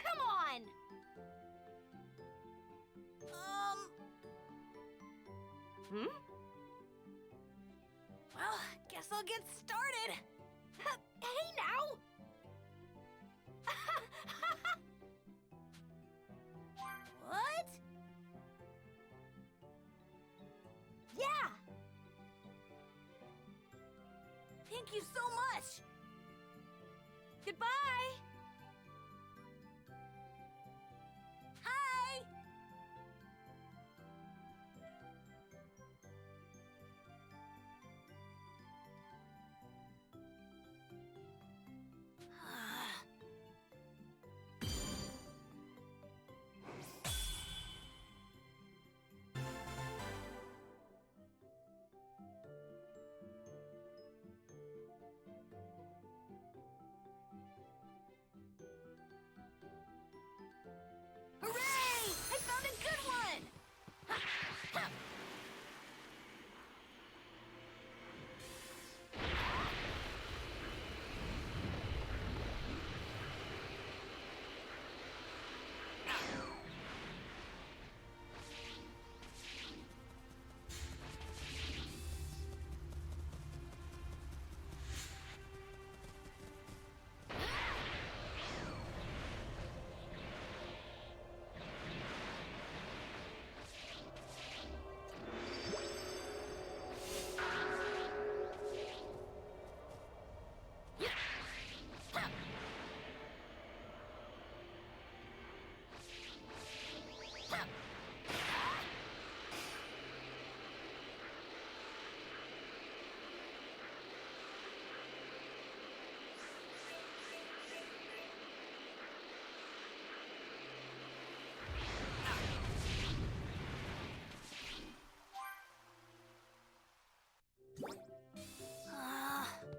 Come on! Well, guess I'll get started. Hey now! What? Yeah! Thank you so much! Goodbye! Hi! Hooray! I found a good one!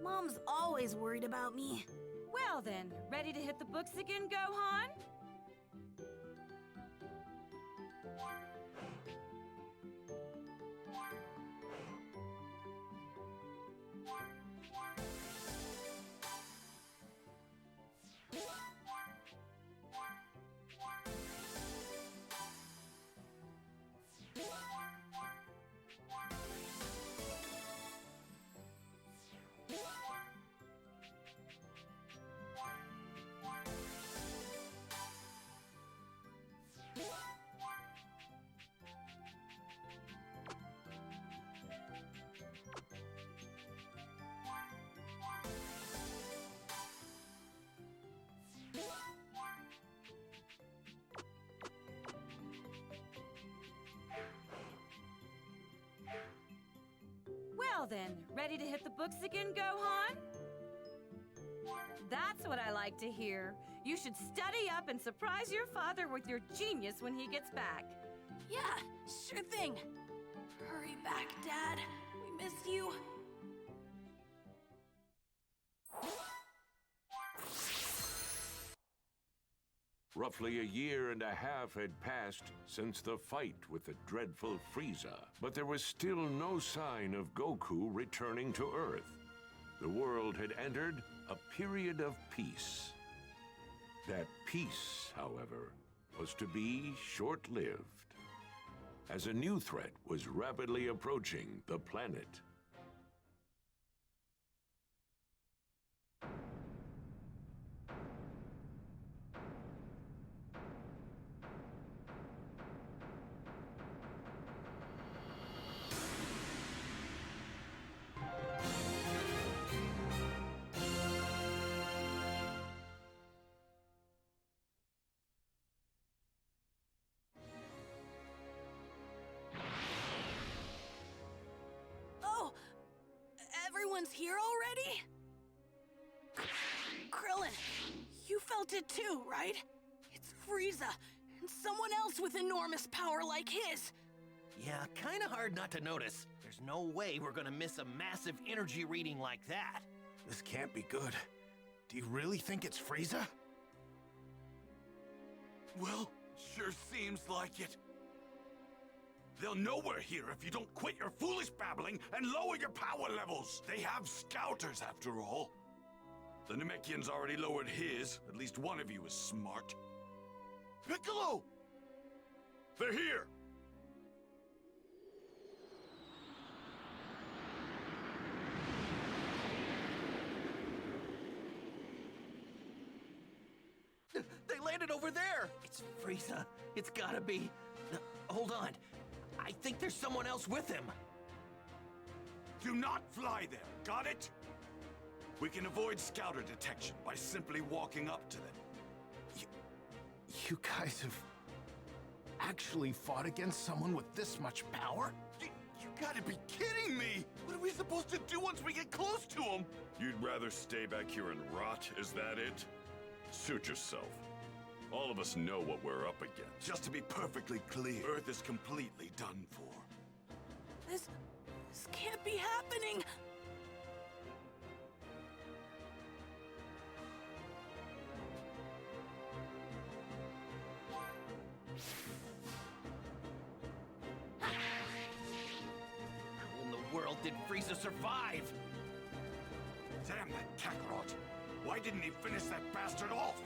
Mom's always worried about me. Well then, ready to hit the books again, Gohan? Well then, ready to hit the books again, Gohan? That's what I like to hear. You should study up and surprise your father with your genius when he gets back. Yeah, sure thing. Hurry back, Dad. We miss you. Roughly a year and a half had passed since the fight with the dreadful Frieza, but there was still no sign of Goku returning to Earth. The world had entered a period of peace. That peace, however, was to be short-lived, as a new threat was rapidly approaching the planet. Oh, everyone's here already? Krillin, you felt it too, right? It's Frieza, and someone else with enormous power like his. Yeah, kinda hard not to notice. There's no way we're gonna miss a massive energy reading like that. This can't be good. Do you really think it's Frieza? Well, sure seems like it. They'll know we're here if you don't quit your foolish babbling and lower your power levels. They have scouters, after all. The Namekian's already lowered his. At least one of you is smart. Piccolo! They're here! They landed over there! It's Frieza. It's gotta be... No, hold on. I think there's someone else with him. Do not fly there, got it? We can avoid scouter detection by simply walking up to them. You guys have actually fought against someone with this much power? You gotta be kidding me! What are we supposed to do once we get close to him? You'd rather stay back here and rot, is that it? Suit yourself. All of us know what we're up against. Just to be perfectly clear, Earth is completely done for. This can't be happening. How in the world did Frieza survive? Damn that Kakarot! Why didn't he finish that bastard off?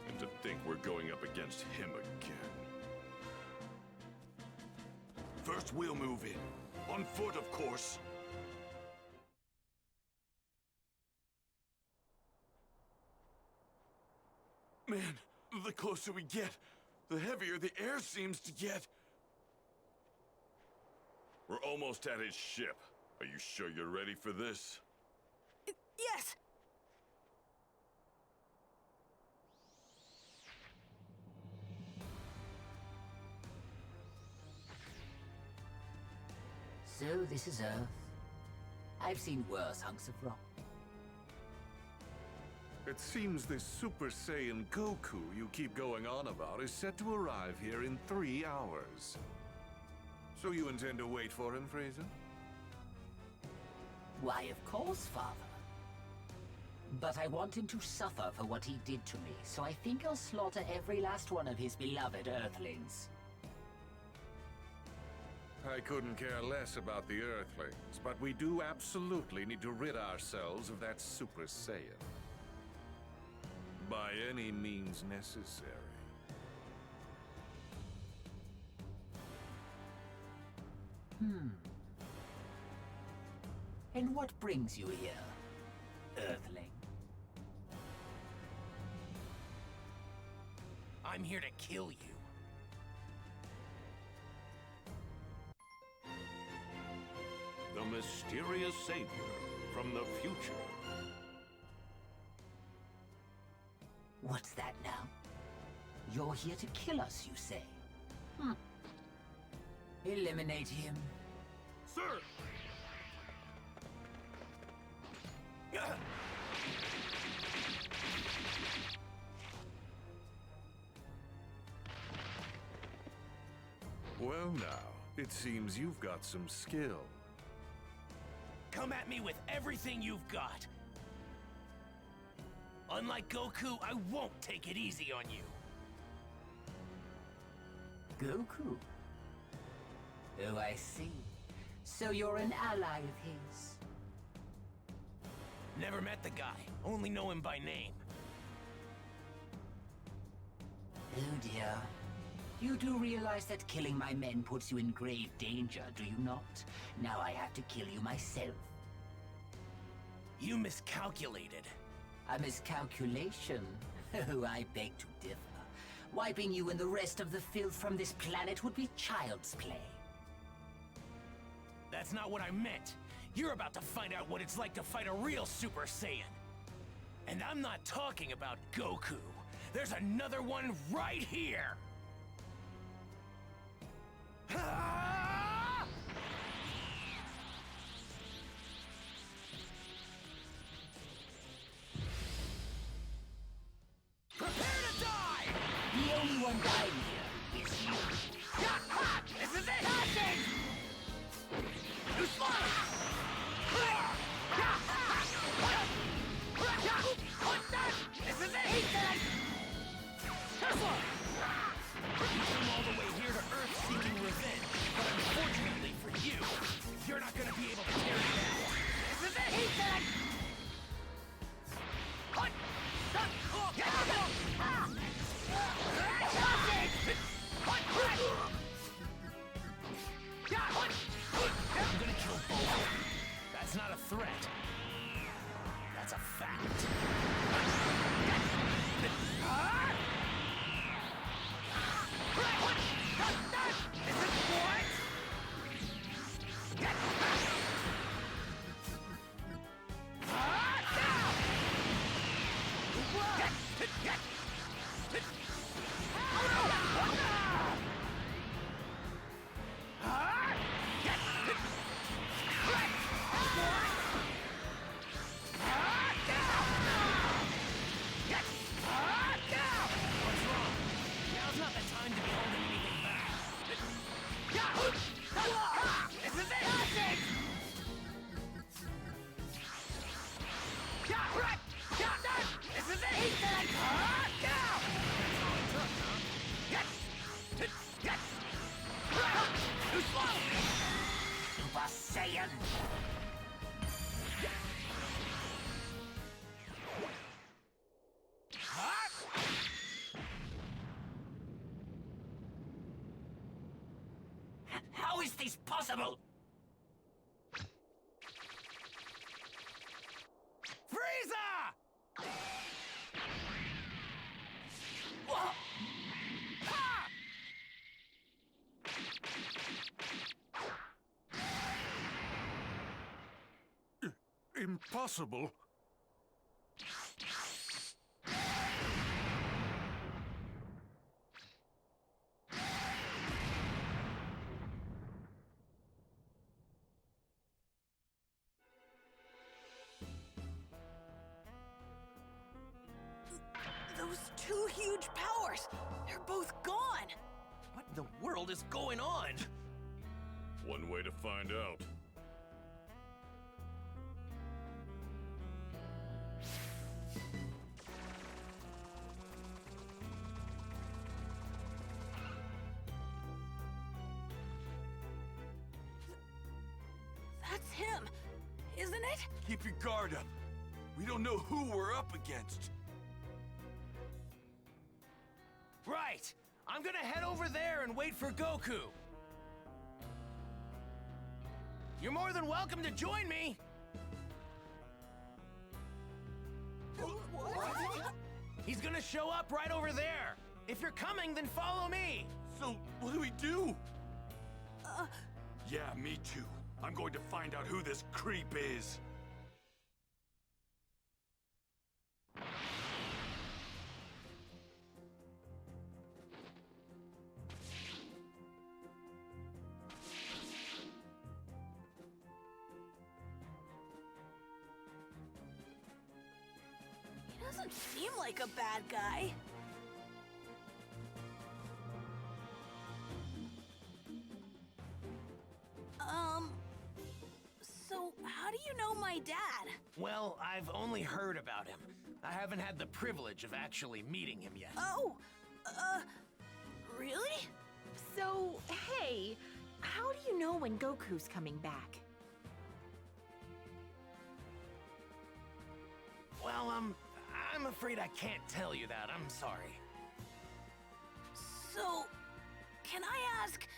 And to think we're going up against him again. First we'll move in. On foot, of course. Man, the closer we get, the heavier the air seems to get. We're almost at his ship. Are you sure you're ready for this? Yes. So this is Earth. I've seen worse hunks of rock. It seems this Super Saiyan Goku you keep going on about is set to arrive here in 3 hours. So you intend to wait for him, Frieza? Why, of course, Father. But I want him to suffer for what he did to me, so I think I'll slaughter every last one of his beloved Earthlings. I couldn't care less about the Earthlings, but we do absolutely need to rid ourselves of that Super Saiyan. By any means necessary. And what brings you here, Earthling? I'm here to kill you. The mysterious savior from the future. What's that now? You're here to kill us, you say? Eliminate him. Sir! Well now, it seems you've got some skill. Come at me with everything you've got. Unlike Goku, I won't take it easy on you. Goku? Oh, I see. So you're an ally of his. Never met the guy, only know him by name. Oh dear. You do realize that killing my men puts you in grave danger, do you not? Now I have to kill you myself. You miscalculated. A miscalculation? Oh, I beg to differ. Wiping you and the rest of the filth from this planet would be child's play. That's not what I meant. You're about to find out what it's like to fight a real Super Saiyan. And I'm not talking about Goku. There's another one right here! Ah! Prepare to die! The only one dying here is you. This is it! Nothing! You slaughter! This is it! Tesla! You came all the way here to Earth seeking revenge, but unfortunately for you, you're not gonna be able to carry it out. This is it! I'm gonna kill both of you. That's not a threat. That's a fact. Super Saiyan! How is this possible? Frieza! Impossible. Those two huge powers, they're both gone. What in the world is going on? One way to find out. That's him, isn't it? Keep your guard up. We don't know who we're up against. Right! I'm gonna head over there and wait for Goku. You're more than welcome to join me. He's gonna show up right over there. If you're coming, then follow me. So, what do we do? Yeah, me too. I'm going to find out who this creep is. He doesn't seem like a bad guy. you know my dad? Well, I've only heard about him. I haven't had the privilege of actually meeting him yet. Oh, really? So, hey, how do you know when Goku's coming back? Well, I'm afraid I can't tell you that. I'm sorry. So, can I ask,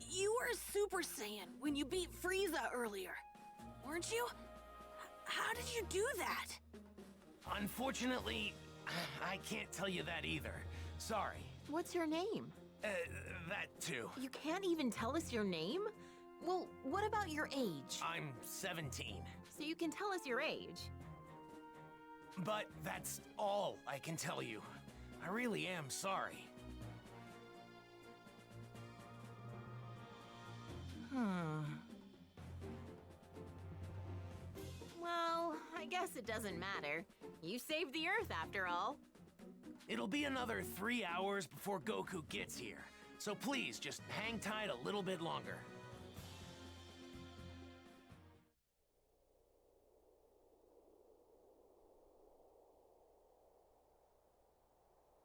you were a Super Saiyan when you beat Frieza earlier, weren't you? How did you do that? Unfortunately, I can't tell you that either. Sorry. What's your name? That too. You can't even tell us your name? Well, what about your age? I'm 17. So you can tell us your age. But that's all I can tell you. I really am sorry. Well, I guess it doesn't matter. You saved the Earth after all. It'll be another 3 hours before Goku gets here. So please, just hang tight a little bit longer.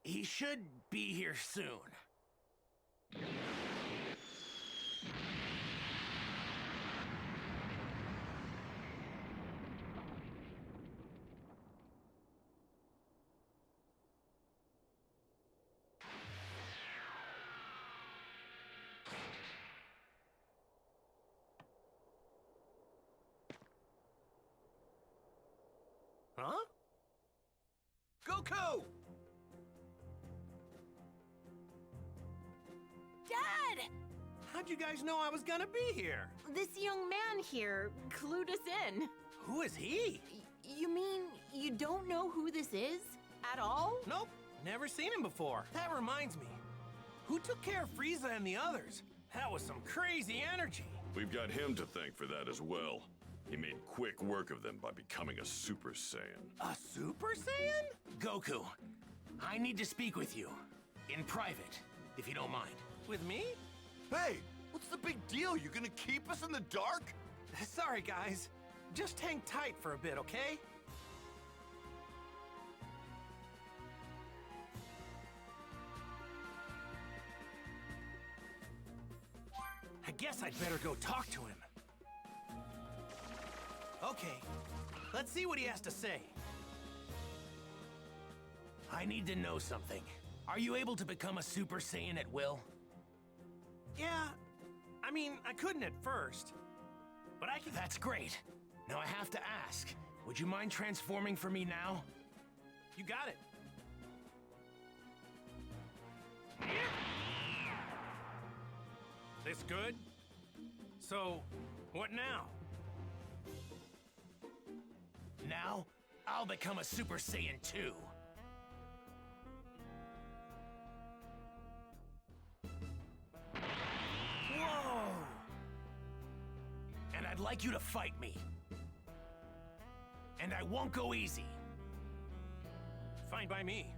He should be here soon. Huh? Goku! Dad! How'd you guys know I was gonna be here? This young man here clued us in. Who is he? You mean you don't know who this is? At all? Nope, never seen him before. That reminds me. Who took care of Frieza and the others? That was some crazy energy. We've got him to thank for that as well. He made quick work of them by becoming a Super Saiyan. A Super Saiyan? Goku, I need to speak with you. In private, if you don't mind. With me? Hey, what's the big deal? You gonna keep us in the dark? Sorry, guys. Just hang tight for a bit, okay? I guess I'd better go talk to him. Okay, let's see what he has to say. I need to know something. Are you able to become a Super Saiyan at will? Yeah, I mean, I couldn't at first, but I can... That's great. Now I have to ask, would you mind transforming for me now? You got it. This good? So, what now? Now, I'll become a Super Saiyan 2. Whoa! And I'd like you to fight me. And I won't go easy. Fine by me.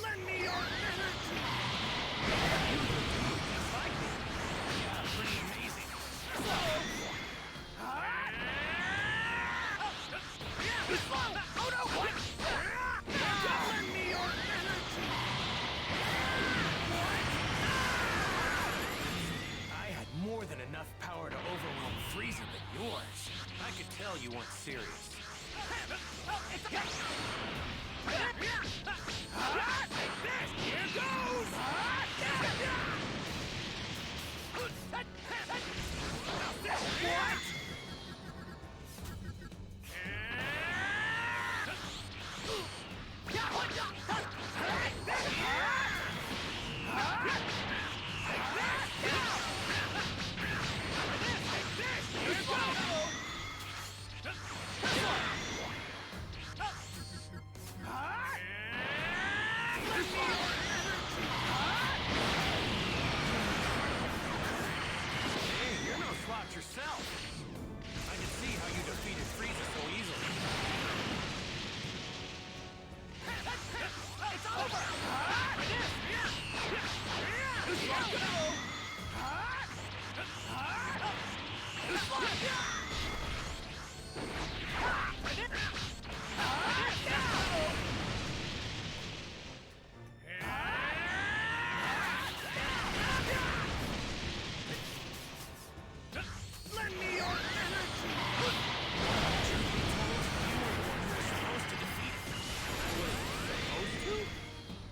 Lend me your energy! Just like me. Yeah, pretty amazing. Oh no! What? Lend me your energy! What? I had more than enough power to overwhelm Frieza than yours. I could tell you weren't serious. It's okay! Here goes! What?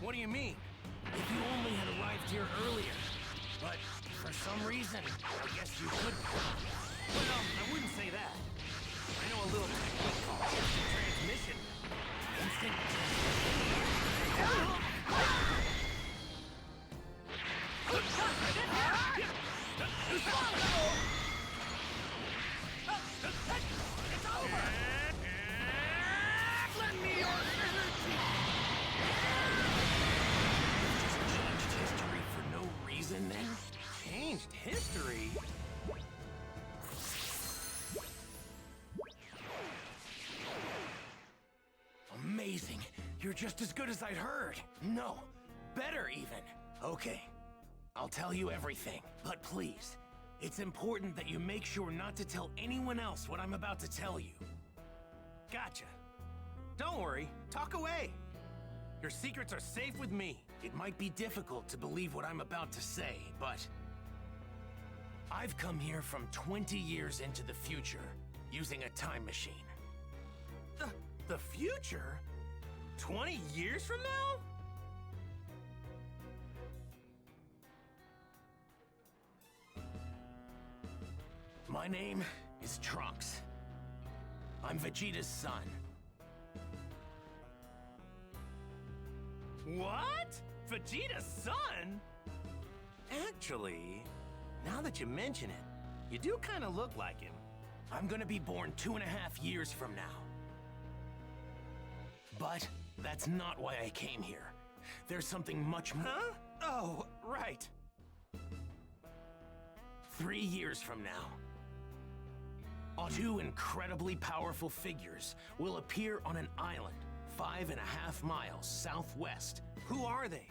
What do you mean? If you only had arrived here earlier. But for some reason, I guess you couldn't. Well, I wouldn't say that. I know a little technique called instant transmission. Instant It's over! Lend me your energy! Just changed history for no reason then? Changed history? Amazing. You're just as good as I'd heard. No, better even. Okay, I'll tell you everything. But please, it's important that you make sure not to tell anyone else what I'm about to tell you. Gotcha. Don't worry, talk away. Your secrets are safe with me. It might be difficult to believe what I'm about to say, but I've come here from 20 years into the future using a time machine. The future? 20 years from now? My name is Trunks. I'm Vegeta's son. What? Vegeta's son? Actually, now that you mention it, you do kind of look like him. I'm gonna be born 2.5 years from now. But that's not why I came here. There's something much more. Huh? Oh, right. 3 years from now, two incredibly powerful figures will appear on an island 5.5 miles southwest. Who are they?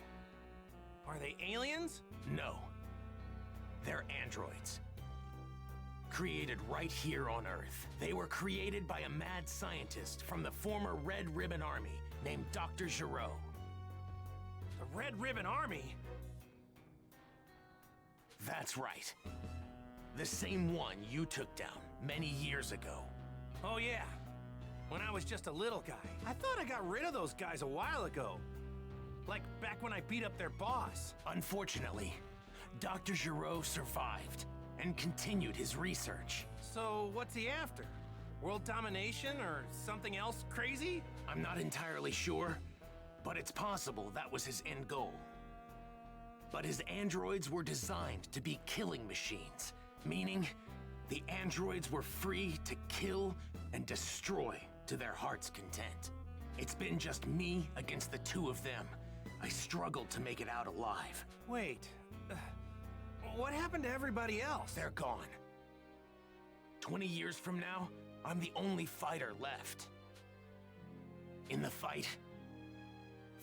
Are they aliens? No. They're androids. Created right here on Earth. They were created by a mad scientist from the former Red Ribbon Army named Dr. Giraud. The Red Ribbon Army? That's right. The same one you took down many years ago. Oh yeah, when I was just a little guy. I thought I got rid of those guys a while ago. Like back when I beat up their boss. Unfortunately, Dr. Giraud survived and continued his research. So what's he after? World domination or something else crazy? I'm not entirely sure, but it's possible that was his end goal. But his androids were designed to be killing machines, meaning the androids were free to kill and destroy to their heart's content. It's been just me against the two of them. I struggled to make it out alive. Wait, what happened to everybody else? They're gone. 20 years from now, I'm the only fighter left. In the fight,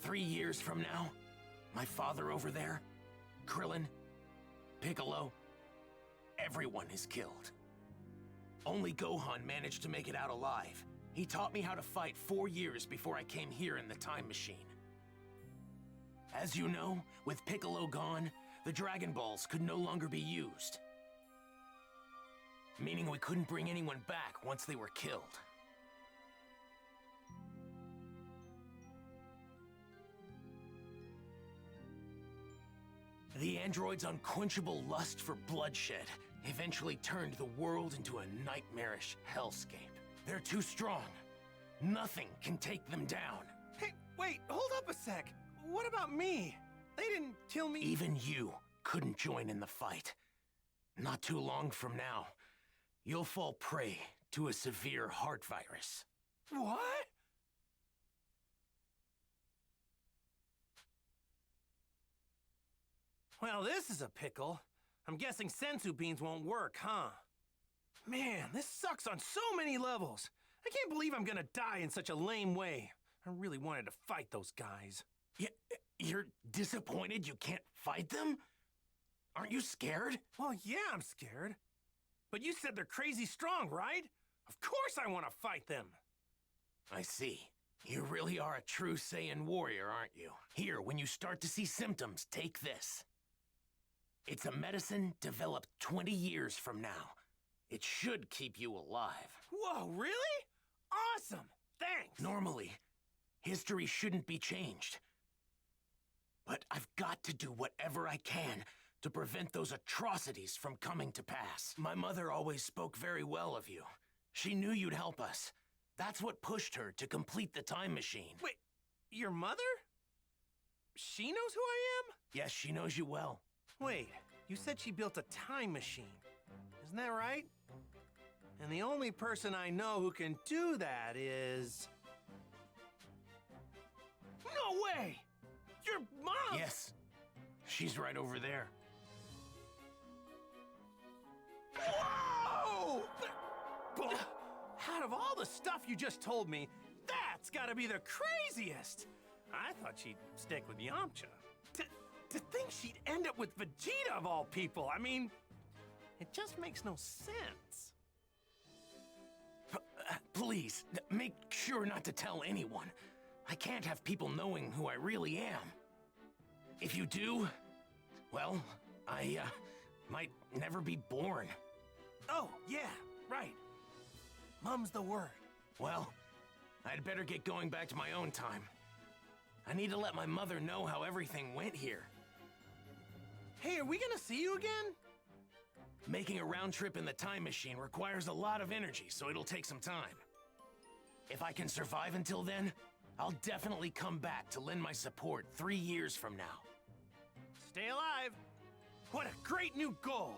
3 years from now, my father over there, Krillin, Piccolo, everyone is killed. Only Gohan managed to make it out alive. He taught me how to fight 4 years before I came here in the time machine. As you know, with Piccolo gone, the Dragon Balls could no longer be used. Meaning we couldn't bring anyone back once they were killed. The android's unquenchable lust for bloodshed eventually turned the world into a nightmarish hellscape. They're too strong. Nothing can take them down. Hey, wait, hold up a sec. What about me? They didn't kill me. Even you couldn't join in the fight. Not too long from now, you'll fall prey to a severe heart virus. What? Well, this is a pickle. I'm guessing sensu beans won't work, huh? Man, this sucks on so many levels. I can't believe I'm gonna die in such a lame way. I really wanted to fight those guys. You're disappointed you can't fight them? Aren't you scared? Well, yeah, I'm scared. But you said they're crazy strong, right? Of course I want to fight them. I see. You really are a true Saiyan warrior, aren't you? Here, when you start to see symptoms, take this. It's a medicine developed 20 years from now. It should keep you alive. Whoa, really? Awesome! Thanks! Normally, history shouldn't be changed. to do whatever I can to prevent those atrocities from coming to pass. My mother always spoke very well of you. She knew you'd help us. That's what pushed her to complete the time machine. Wait, your mother? She knows who I am? Yes, she knows you well. Wait, you said she built a time machine. Isn't that right? And the only person I know who can do that is... No way! Your mom! Yes, she's right over there. Whoa! Out of all the stuff you just told me, that's gotta be the craziest! I thought she'd stick with Yamcha. To think she'd end up with Vegeta of all people, I mean, it just makes no sense. Please, make sure not to tell anyone. I can't have people knowing who I really am. If you do, well, I, might never be born. Oh, yeah, right. Mum's the word. Well, I'd better get going back to my own time. I need to let my mother know how everything went here. Hey, are we gonna see you again? Making a round trip in the time machine requires a lot of energy, so it'll take some time. If I can survive until then, I'll definitely come back to lend my support 3 years from now. Stay alive. What a great new goal.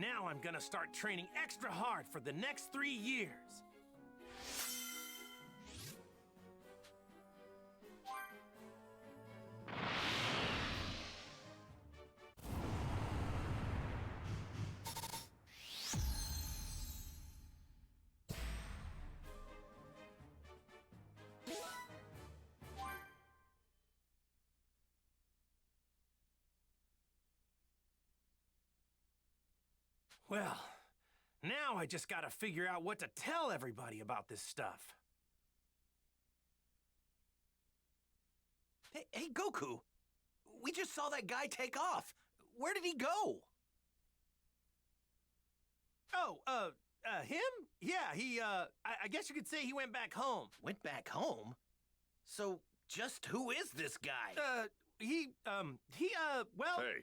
Now I'm gonna start training extra hard for the next 3 years. Well, now I just gotta figure out what to tell everybody about this stuff. Hey, Goku! We just saw that guy take off. Where did he go? Oh, him? Yeah, I guess you could say he went back home. Went back home? So, just who is this guy? Well... Hey,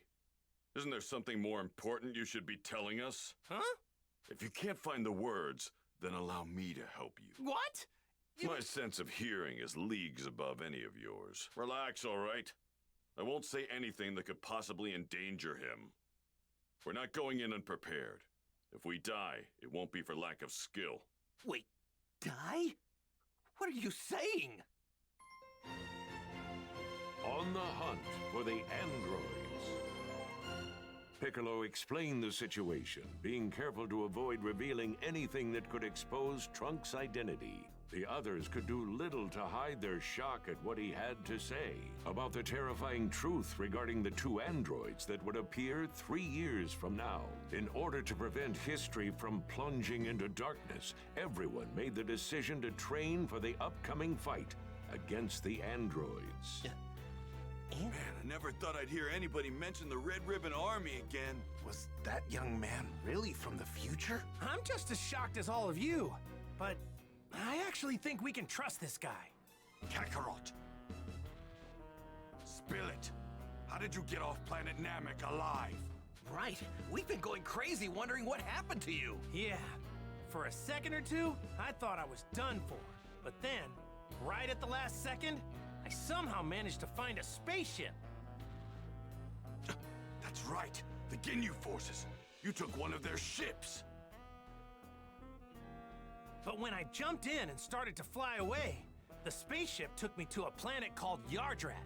isn't there something more important you should be telling us? Huh? If you can't find the words, then allow me to help you. What? My sense of hearing is leagues above any of yours. Relax, all right? I won't say anything that could possibly endanger him. We're not going in unprepared. If we die, it won't be for lack of skill. Wait, die? What are you saying? On the hunt for the androids. Piccolo explained the situation, being careful to avoid revealing anything that could expose Trunks' identity. The others could do little to hide their shock at what he had to say about the terrifying truth regarding the 2 androids that would appear 3 years from now. In order to prevent history from plunging into darkness, everyone made the decision to train for the upcoming fight against the androids. Man, I never thought I'd hear anybody mention the Red Ribbon Army again. Was that young man really from the future? I'm just as shocked as all of you, but I actually think we can trust this guy. Kakarot. Spill it. How did you get off planet Namek alive? Right. We've been going crazy wondering what happened to you. Yeah. For a second or two, I thought I was done for. But then, right at the last second, I somehow managed to find a spaceship. That's right. The Ginyu forces. You took one of their ships. But when I jumped in and started to fly away, the spaceship took me to a planet called Yardrat.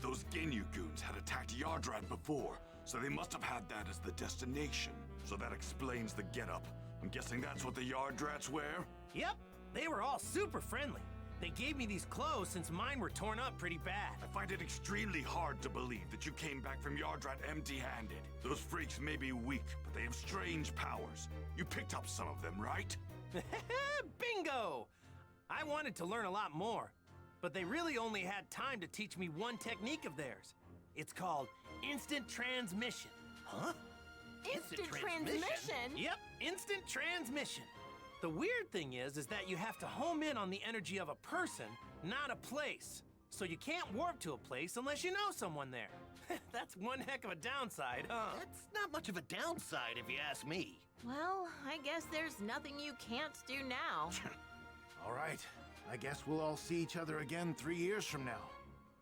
Those Ginyu goons had attacked Yardrat before, so they must have had that as the destination. So that explains the getup. I'm guessing that's what the Yardrats wear? Yep, they were all super friendly. They gave me these clothes since mine were torn up pretty bad. I find it extremely hard to believe that you came back from Yardrat empty-handed. Those freaks may be weak, but they have strange powers. You picked up some of them, right? Bingo! I wanted to learn a lot more, but they really only had time to teach me one technique of theirs. It's called instant transmission. Huh? Instant transmission? Yep, instant transmission. The weird thing is that you have to home in on the energy of a person, not a place. So you can't warp to a place unless you know someone there. That's one heck of a downside, huh? That's not much of a downside if you ask me. Well, I guess there's nothing you can't do now. All right. I guess we'll all see each other again 3 years from now.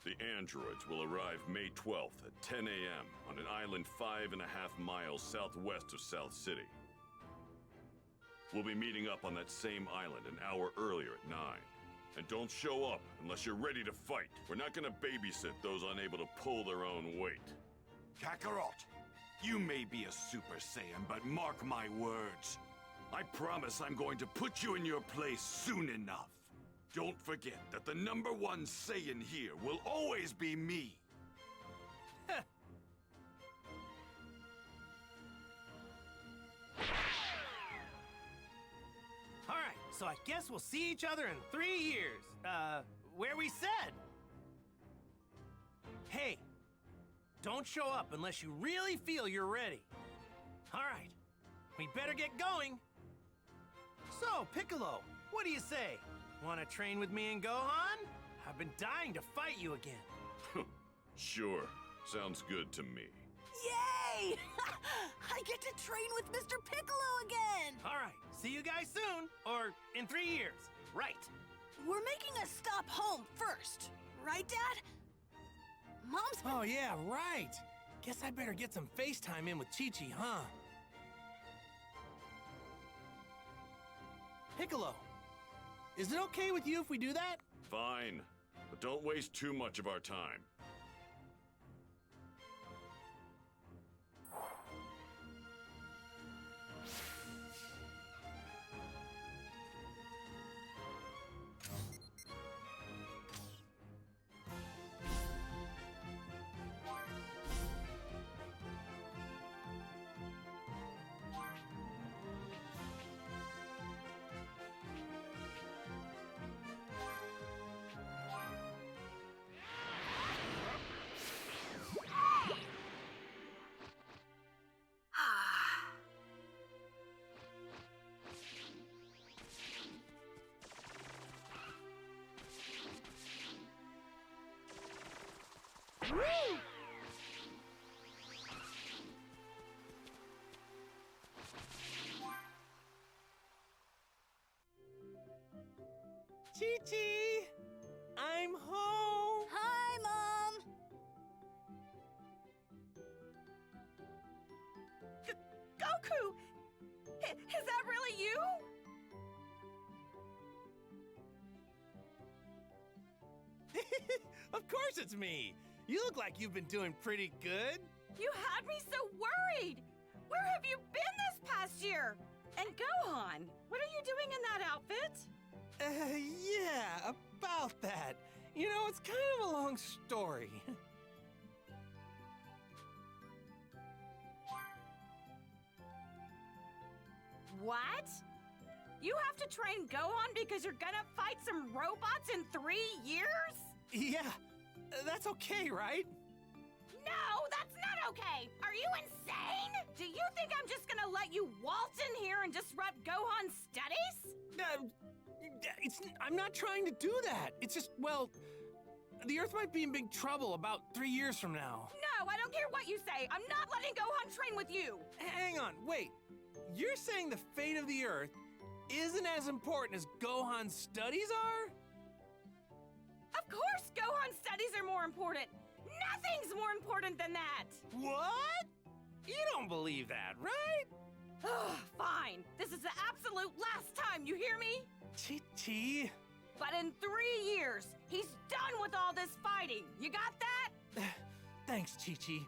The androids will arrive May 12th at 10 a.m. on an island 5.5 miles southwest of South City. We'll be meeting up on that same island an hour earlier at 9. And don't show up unless you're ready to fight. We're not gonna babysit those unable to pull their own weight. Kakarot, you may be a Super Saiyan, but mark my words. I promise I'm going to put you in your place soon enough. Don't forget that the #1 Saiyan here will always be me. All right, so I guess we'll see each other in 3 years. Where we said. Hey, don't show up unless you really feel you're ready. All right, we better get going. So, Piccolo, what do you say? Want to train with me and Gohan? I've been dying to fight you again. Sure, sounds good to me. Yay! I get to train with Mr. Piccolo again! All right, see you guys soon, or in 3 years. Right. We're making a stop home first, right, Dad? Mom's been... Oh, yeah, right. Guess I better get some FaceTime in with Chi-Chi, huh? Piccolo, is it okay with you if we do that? Fine, but don't waste too much of our time. Chi-Chi! I'm home! Hi, Mom! Goku! Is that really you? Of course it's me! You look like you've been doing pretty good. You had me so worried! Where have you been this past year? And Gohan, what are you doing in that outfit? Yeah, about that. You know, it's kind of a long story. What? You have to train Gohan because you're gonna fight some robots in 3 years? Yeah, that's okay, right? No, that's not okay! Are you insane? Do you think I'm just gonna let you waltz in here and disrupt Gohan's studies? I'm not trying to do that. It's just, well, the Earth might be in big trouble about 3 years from now. No, I don't care what you say. I'm not letting Gohan train with you. Hang on, wait. You're saying the fate of the Earth isn't as important as Gohan's studies are? Of course Gohan's studies are more important. Nothing's more important than that. What? You don't believe that, right? Ugh, fine. This is the absolute last time, you hear me? Chi-Chi. But in 3 years, he's done with all this fighting. You got that? Thanks, Chi-Chi.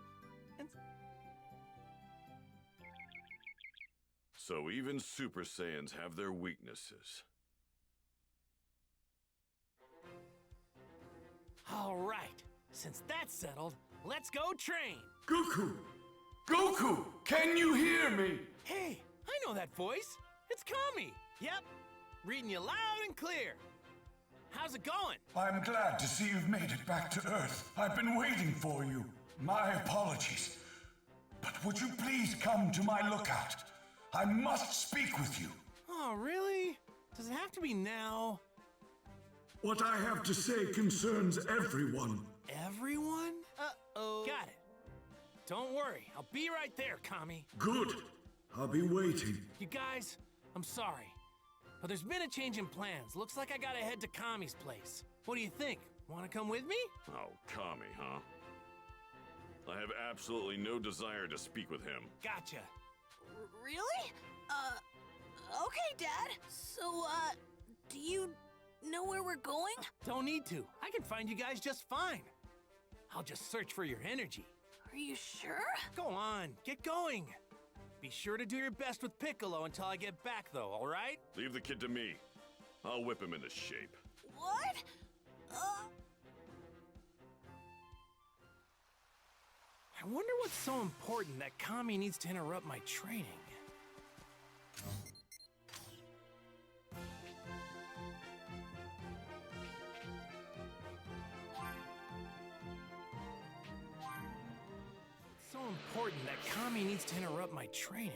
So even Super Saiyans have their weaknesses. All right. Since that's settled, let's go train. Goku! Goku! Can you hear me? Hey, I know that voice. It's Kami. Yep. Reading you loud and clear. How's it going? I'm glad to see you've made it back to Earth. I've been waiting for you. My apologies. But would you please come to my lookout? I must speak with you. Oh, really? Does it have to be now? What I have to say concerns everyone. Everyone? Uh-oh. Got it. Don't worry, I'll be right there, Kami. Good. I'll be waiting. You guys, I'm sorry, but there's been a change in plans. Looks like I gotta head to Kami's place. What do you think? Want to come with me? Oh, Kami, huh? I have absolutely no desire to speak with him. Gotcha. Really? Okay, Dad. So, do you know where we're going? Don't need to. I can find you guys just fine. I'll just search for your energy. Are you sure? Go on, get going. Be sure to do your best with Piccolo until I get back, though, all right? Leave the kid to me. I'll whip him into shape. What? I wonder what's so important that Kami needs to interrupt my training. So important that Kami needs to interrupt my training.